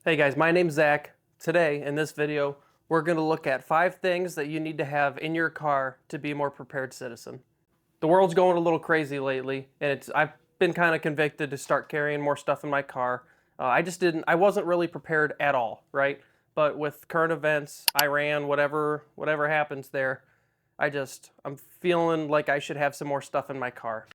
Hey guys, my name's Zach. Today, in this video, we're going to look at 5 things that you need to have in your car to be a more prepared citizen. The world's going a little crazy lately, and I've been kind of convicted to start carrying more stuff in my car. I wasn't really prepared at all, right? But with current events, Iran, whatever happens there, I'm feeling like I should have some more stuff in my car.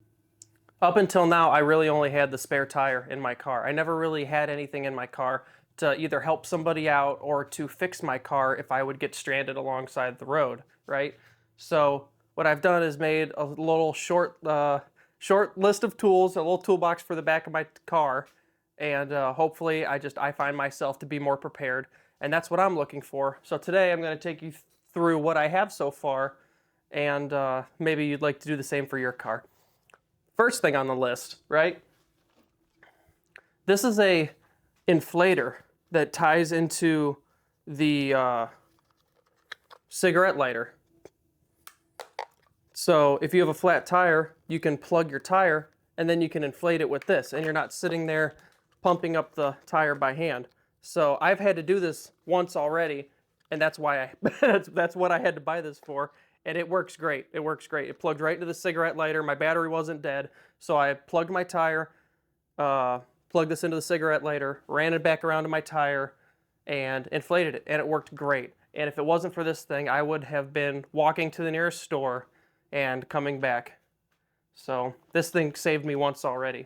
Up until now, I really only had the spare tire in my car. I never really had anything in my car to either help somebody out or to fix my car if I would get stranded alongside the road, right? So what I've done is made a little short list of tools, a little toolbox for the back of my car, and hopefully I find myself to be more prepared, and that's what I'm looking for. So today I'm going to take you through what I have so far, and maybe you'd like to do the same for your car. First thing on the list, right? This is a inflator that ties into the cigarette lighter. So if you have a flat tire, you can plug your tire and then you can inflate it with this, and you're not sitting there pumping up the tire by hand. So I've had to do this once already, and that's why that's what I had to buy this for. And it works great. It works great. It plugged right into the cigarette lighter. My battery wasn't dead, so I plugged my tire, plugged this into the cigarette lighter, ran it back around to my tire, and inflated it, and it worked great. And if it wasn't for this thing, I would have been walking to the nearest store and coming back. So this thing saved me once already.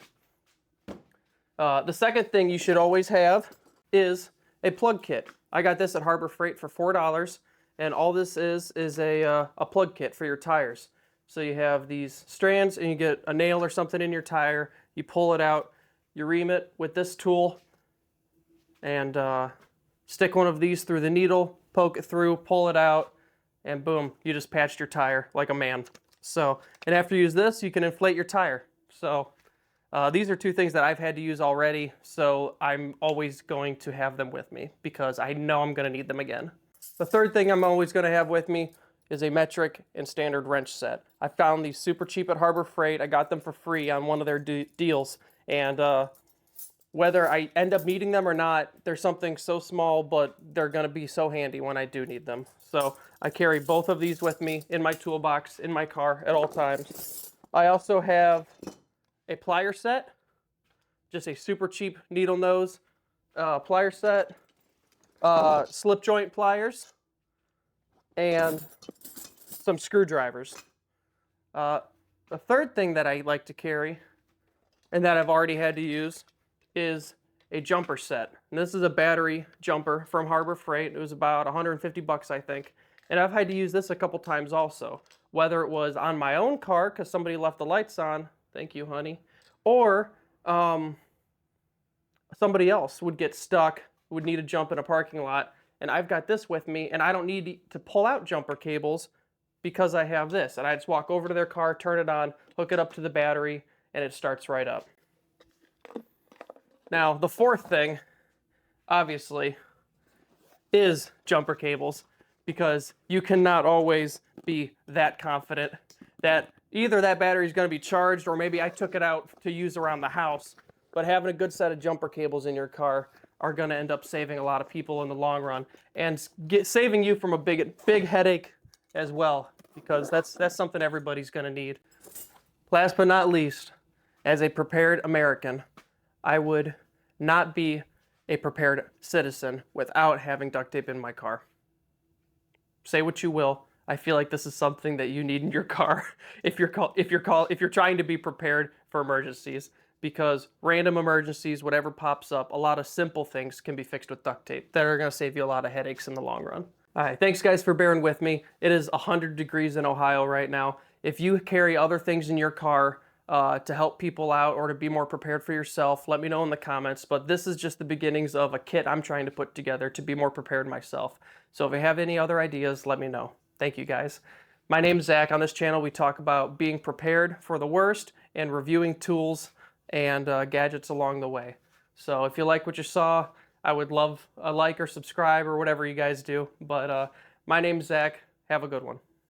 The second thing you should always have is a plug kit. I got this at Harbor Freight for $4. And all this is a plug kit for your tires. So you have these strands and you get a nail or something in your tire, you pull it out, you ream it with this tool, and stick one of these through the needle, poke it through, pull it out, and boom, you just patched your tire like a man. So, and after you use this, you can inflate your tire. So these are 2 things that I've had to use already, so I'm always going to have them with me because I know I'm going to need them again. The third thing I'm always going to have with me is a metric and standard wrench set. I found these super cheap at Harbor Freight. I got them for free on one of their deals. And whether I end up needing them or not, they're something so small, but they're going to be so handy when I do need them. So I carry both of these with me in my toolbox in my car at all times. I also have a plier set, just a super cheap needle nose plier set. Slip joint pliers, and some screwdrivers. The third thing that I like to carry, and that I've already had to use, is a jumper set. And this is a battery jumper from Harbor Freight. It was about 150 bucks, I think. And I've had to use this a couple times also, whether it was on my own car because somebody left the lights on, thank you, honey, or somebody else would get stuck, would need to jump in a parking lot, and I've got this with me, and I don't need to pull out jumper cables because I have this, and I just walk over to their car, turn it on, hook it up to the battery, and it starts right up. Now, the fourth thing, obviously, is jumper cables, because you cannot always be that confident that either that battery is going to be charged or maybe I took it out to use around the house, but having a good set of jumper cables in your car are going to end up saving a lot of people in the long run, and saving you from a big headache as well, because that's something everybody's going to need. Last but not least, as a prepared American, I would not be a prepared citizen without having duct tape in my car. Say what you will, I feel like this is something that you need in your car if you're trying to be prepared for emergencies. Because random emergencies, whatever pops up, a lot of simple things can be fixed with duct tape that are going to save you a lot of headaches in the long run. All right, thanks guys for bearing with me. It is 100 degrees in Ohio right now. If you carry other things in your car to help people out or to be more prepared for yourself, let me know in the comments. But this is just the beginnings of a kit I'm trying to put together to be more prepared myself. So if you have any other ideas, let me know. Thank you guys. My name's Zach. On this channel, we talk about being prepared for the worst and reviewing tools and gadgets along the way. So if you like what you saw, I would love a like or subscribe or whatever you guys do. But my name's Zach. Have a good one.